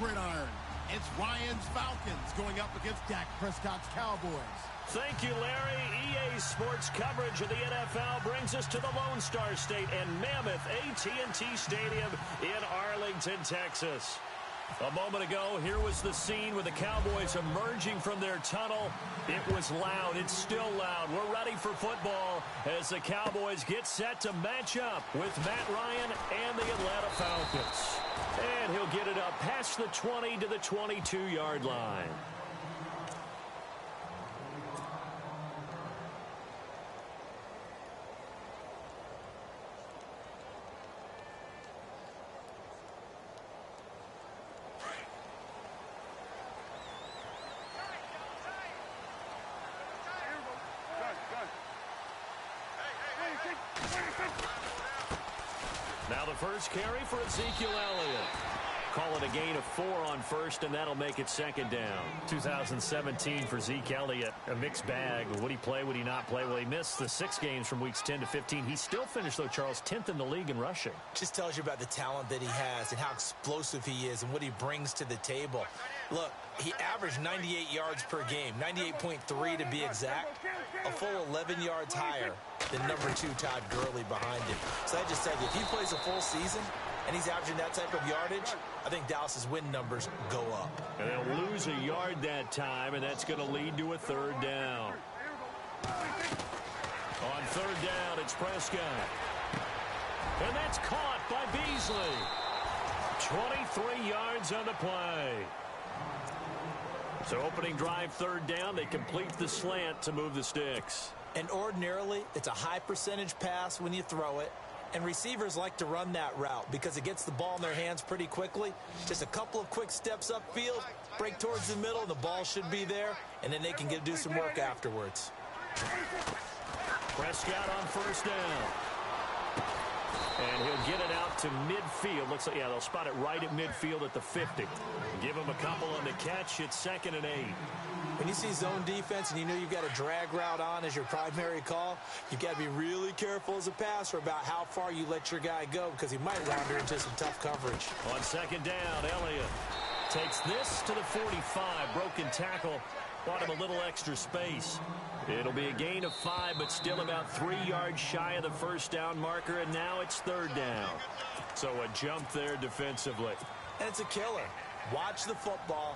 gridiron. It's Ryan's Falcons going up against Dak Prescott's Cowboys. Thank you, Larry. EA Sports coverage of the NFL brings us to the Lone Star State and Mammoth AT&T Stadium in Arlington, Texas. A moment ago, here was the scene with the Cowboys emerging from their tunnel. It was loud. It's still loud. We're ready for football as the Cowboys get set to match up with Matt Ryan and the Atlanta Falcons. And he'll get it up past the 20 to the 22-yard line. Now the first carry for Ezekiel Elliott. Call it a gain of 4 on first, and that'll make it second down. 2017 for Zeke Elliott, a mixed bag. Would he play, would he not play? Well, he missed the 6 games from weeks 10 to 15. He still finished, though, Charles, 10th in the league in rushing. Just tells you about the talent that he has and how explosive he is and what he brings to the table. Look, he averaged 98 yards per game, 98.3 to be exact, a full 11 yards higher than number 2 Todd Gurley behind him. So I just said, if he plays a full season and he's averaging that type of yardage, I think Dallas's win numbers go up. And they'll lose a yard that time, and that's going to lead to a third down. On third down, it's Prescott. And that's caught by Beasley. 23 yards on the play. So opening drive, third down, they complete the slant to move the sticks. And ordinarily, it's a high percentage pass when you throw it. And receivers like to run that route because it gets the ball in their hands pretty quickly. Just a couple of quick steps upfield, break towards the middle, and the ball should be there. And then they can do some work afterwards. Prescott on first down. And he'll get it out to midfield. Looks like, yeah, they'll spot it right at midfield at the 50. Give him a couple on the catch. It's 2nd and 8. When you see zone defense and you know you've got a drag route on as your primary call, you've got to be really careful as a passer about how far you let your guy go because he might wander into some tough coverage. On second down, Elliott takes this to the 45. Broken tackle. Bought him a little extra space. It'll be a gain of 5, but still about 3 yards shy of the first down marker, and now it's third down. So a jump there defensively. And it's a killer. Watch the football.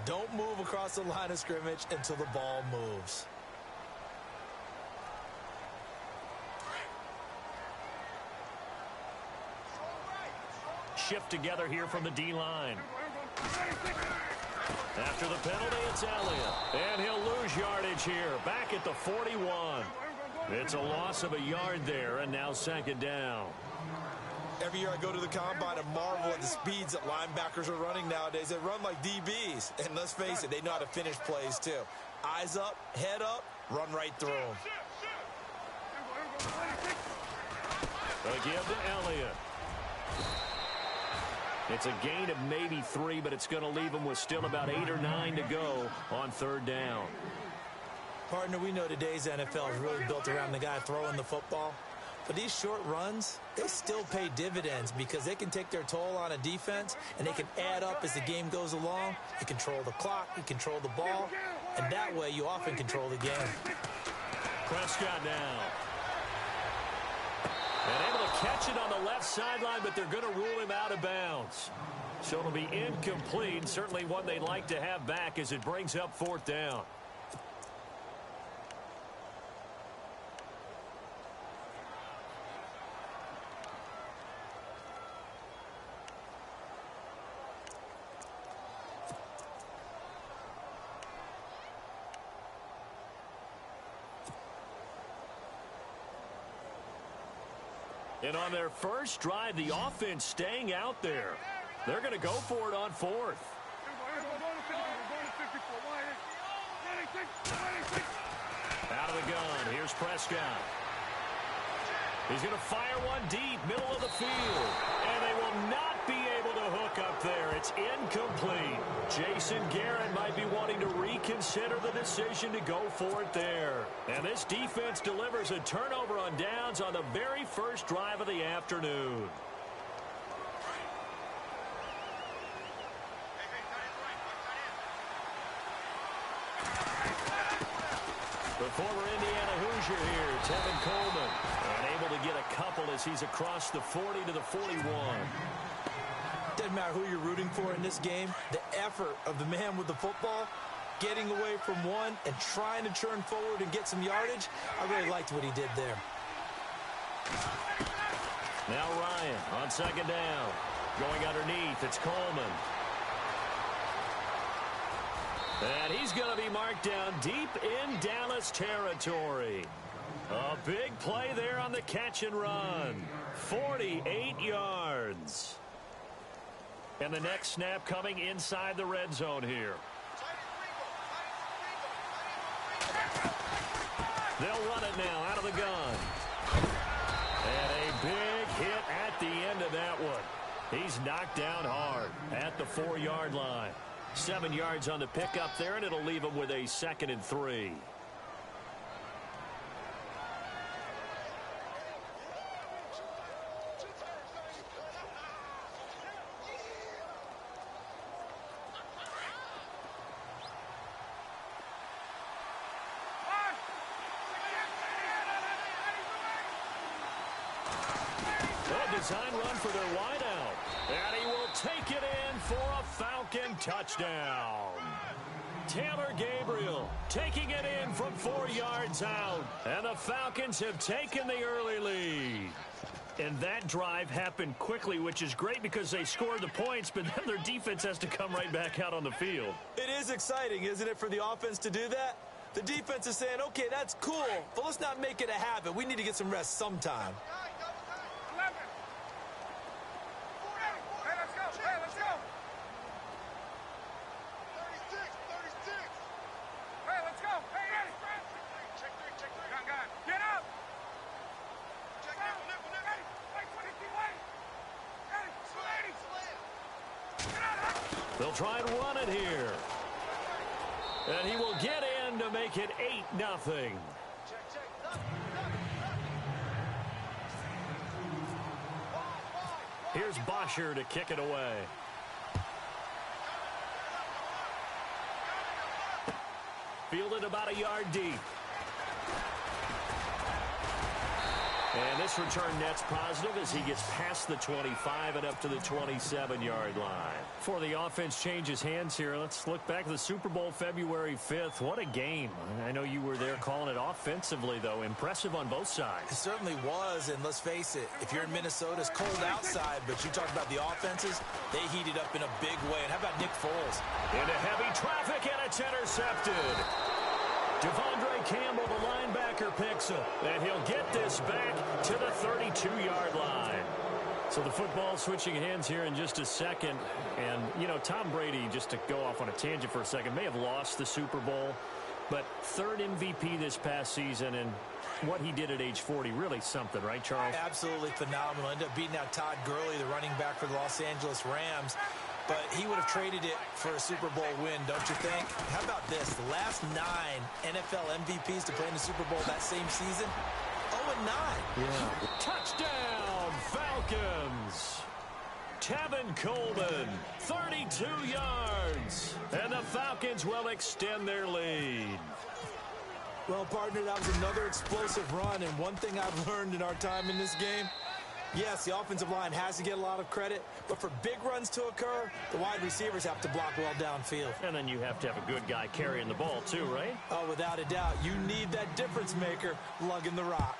Don't move across the line of scrimmage until the ball moves. Shift together here from the D-line. After the penalty, it's Elliott. And he'll lose yardage here. Back at the 41. It's a loss of a yard there, and now second down. Every year I go to the combine and marvel at the speeds that linebackers are running nowadays. They run like DBs. And let's face it, they know how to finish plays too. Eyes up, head up, run right through them. They'll give to Elliott. It's a gain of maybe 3, but it's going to leave them with still about 8 or 9 to go on third down. Partner, we know today's NFL is really built around the guy throwing the football. But these short runs, they still pay dividends because they can take their toll on a defense and they can add up as the game goes along. You control the clock, you control the ball, and that way you often control the game. Prescott now. And able to catch it on the left sideline, but they're going to rule him out of bounds. So it'll be incomplete, certainly one they'd like to have back as it brings up fourth down. And on their first drive, the offense staying out there. They're going to go for it on fourth. Out of the gun, here's Prescott. He's going to fire one deep, middle of the field. And they will not be able to hook up there. It's incomplete. Jason Garrett might be wanting to reconsider the decision to go for it there. And this defense delivers a turnover on downs on the very first drive of the afternoon. Former Indiana Hoosier here, Tevin Coleman. And able to get a couple as he's across the 40 to the 41. Doesn't matter who you're rooting for in this game. The effort of the man with the football, getting away from one and trying to churn forward and get some yardage, I really liked what he did there. Now Ryan on second down. Going underneath, it's Coleman. And he's going to be marked down deep in Dallas territory. A big play there on the catch and run. 48 yards. And the next snap coming inside the red zone here. They'll run it now out of the gun. And a big hit at the end of that one. He's knocked down hard at the 4-yard line. 7 yards on the pickup there, and it'll leave him with a 2nd and 3. Design run for their wideout. And he will take it in for a Falcon touchdown. Taylor Gabriel taking it in from 4 yards out. And the Falcons have taken the early lead. And that drive happened quickly, which is great because they scored the points, but then their defense has to come right back out on the field. It is exciting, isn't it, for the offense to do that? The defense is saying, okay, that's cool, but let's not make it a habit. We need to get some rest sometime. They'll try and run it here. And he will get in to make it 8-0. Here's Bosher to kick it away. Fielded about a yard deep. And this return net's positive as he gets past the 25 and up to the 27-yard line. Before the offense changes hands here, let's look back at the Super Bowl February 5th. What a game. I know you were there calling it offensively, though. Impressive on both sides. It certainly was, and let's face it, if you're in Minnesota, it's cold outside, but you talk about the offenses, they heated up in a big way. And how about Nick Foles? Into heavy traffic, and it's intercepted. Devondre Campbell, the linebacker, picks him. And he'll get this back to the 32-yard line. So the football switching hands here in just a second. And, you know, Tom Brady, just to go off on a tangent for a second, may have lost the Super Bowl. But 3rd MVP this past season, and what he did at age 40, really something, right, Charles? Absolutely phenomenal. Ended up beating out Todd Gurley, the running back for the Los Angeles Rams. But he would have traded it for a Super Bowl win, don't you think? How about this? The last 9 NFL MVPs to play in the Super Bowl that same season, 0-9. Yeah. Touchdown, Falcons. Tevin Coleman, 32 yards. And the Falcons will extend their lead. Well, partner, that was another explosive run. And one thing I've learned in our time in this game, yes, the offensive line has to get a lot of credit, but for big runs to occur, the wide receivers have to block well downfield. And then you have to have a good guy carrying the ball too, right? Oh, without a doubt. You need that difference maker lugging the rock.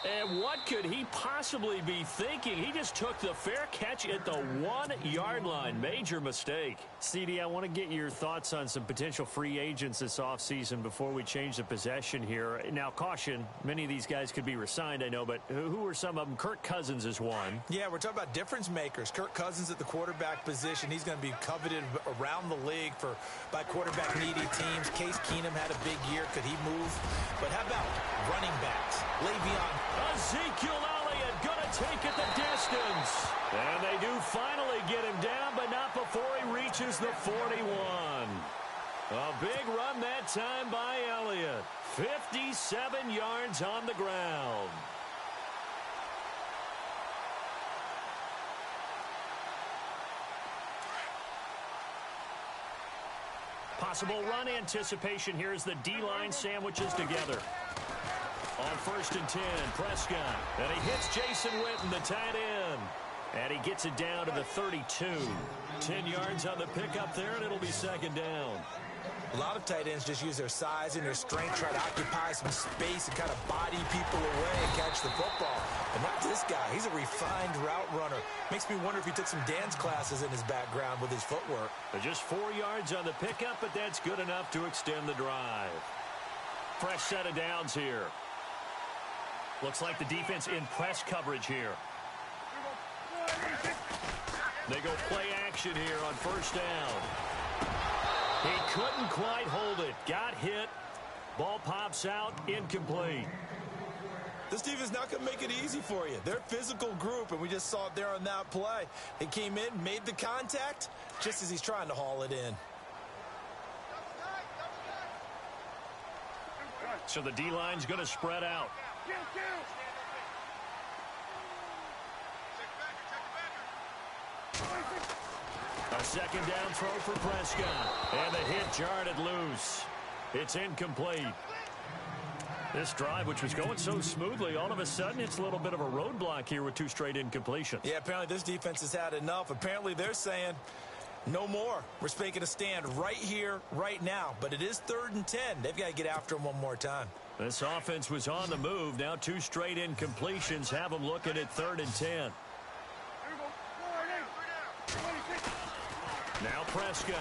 And what could he possibly be thinking? He just took the fair catch at the 1-yard line. Major mistake. CD, I want to get your thoughts on some potential free agents this offseason before we change the possession here. Now, caution, many of these guys could be re-signed, I know, but who are some of them? Kirk Cousins is one. Yeah, we're talking about difference makers. Kirk Cousins at the quarterback position. He's going to be coveted around the league by quarterback-needy teams. Case Keenum had a big year. Could he move? But how about running backs? Le'Veon. Ezekiel Elliott going to take it the distance. And they do finally get him down, but not before he reaches the 41. A big run that time by Elliott. 57 yards on the ground. Possible run anticipation here as the D-line sandwiches together. On 1st and 10, Prescott. And he hits Jason Witten, the tight end. And he gets it down to the 32. 10 yards on the pickup there, and it'll be 2nd down. A lot of tight ends just use their size and their strength, try to occupy some space and kind of body people away and catch the football. But not this guy. He's a refined route runner. Makes me wonder if he took some dance classes in his background with his footwork. Just 4 yards on the pickup, but that's good enough to extend the drive. Fresh set of downs here. Looks like the defense in press coverage here. They go play action here on 1st down. He couldn't quite hold it. Got hit. Ball pops out. Incomplete. This defense not going to make it easy for you. They're a physical group, and we just saw it there on that play. They came in, made the contact, just as he's trying to haul it in. So the D-line's going to spread out. A 2nd down throw for Prescott. And the hit jarred it loose. It's incomplete. This drive, which was going so smoothly, all of a sudden it's a little bit of a roadblock here with 2 straight incompletions. Yeah, apparently this defense has had enough. Apparently they're saying no more. We're making a stand right here, right now. But it is 3rd and 10. They've got to get after him one more time. This offense was on the move. Now 2 straight incompletions have them looking at 3rd and 10. Now Prescott.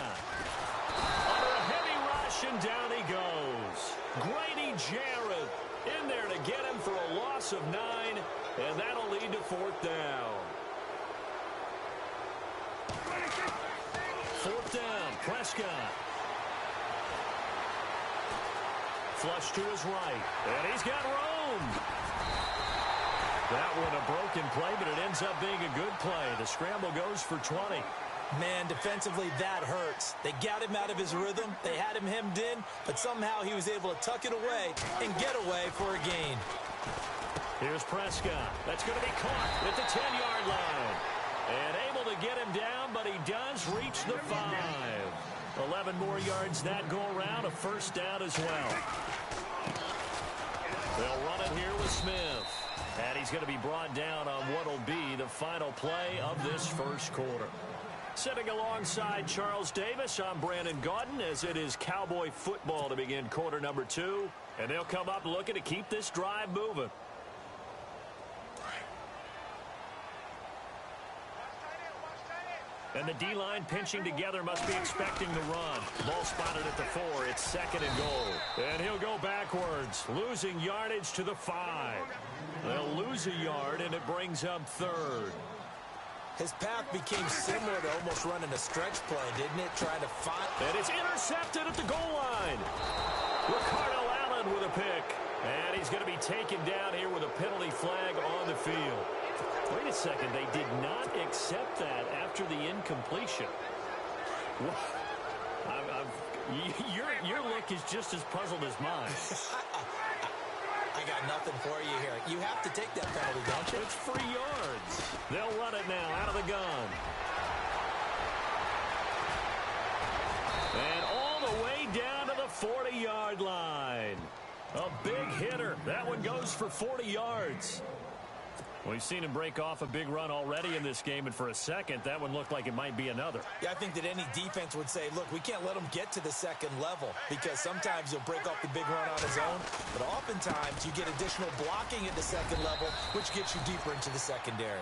Under a heavy rush, and down he goes. Grady Jarrett in there to get him for a loss of 9, and that'll lead to 4th down. 4th down, Prescott. Flush to his right, and he's got room. That one a broken play, but it ends up being a good play. The scramble goes for 20. Man, defensively, that hurts. They got him out of his rhythm. They had him hemmed in, but somehow he was able to tuck it away and get away for a gain. Here's Prescott. That's going to be caught at the 10-yard line. And able to get him down, but he does reach the 5. 11 more yards that go around, a 1st down as well. They'll run it here with Smith. And he's going to be brought down on what will be the final play of this 1st quarter. Sitting alongside Charles Davis, I'm Brandon Gaudin as it is Cowboy football to begin quarter number 2. And they'll come up looking to keep this drive moving. And the D-line pinching together must be expecting the run. Ball spotted at the 4. It's 2nd and goal. And he'll go backwards, losing yardage to the 5. They'll lose a yard, and it brings up 3rd. His path became similar to almost running a stretch play, didn't it? Trying to find. And it's intercepted at the goal line. Ricardo Allen with a pick. And he's going to be taken down here with a penalty flag on the field. Wait a second. They did not accept that after the incompletion. Your look is just as puzzled as mine. I got nothing for you here. You have to take that penalty, don't you? It's 3 yards. They'll run it now out of the gun. And all the way down to the 40-yard line. A big hitter. That one goes for 40 yards. We've seen him break off a big run already in this game, and for a second, that one looked like it might be another. Yeah, I think that any defense would say, look, we can't let him get to the 2nd level because sometimes he'll break off the big run on his own, but oftentimes you get additional blocking at the 2nd level, which gets you deeper into the secondary.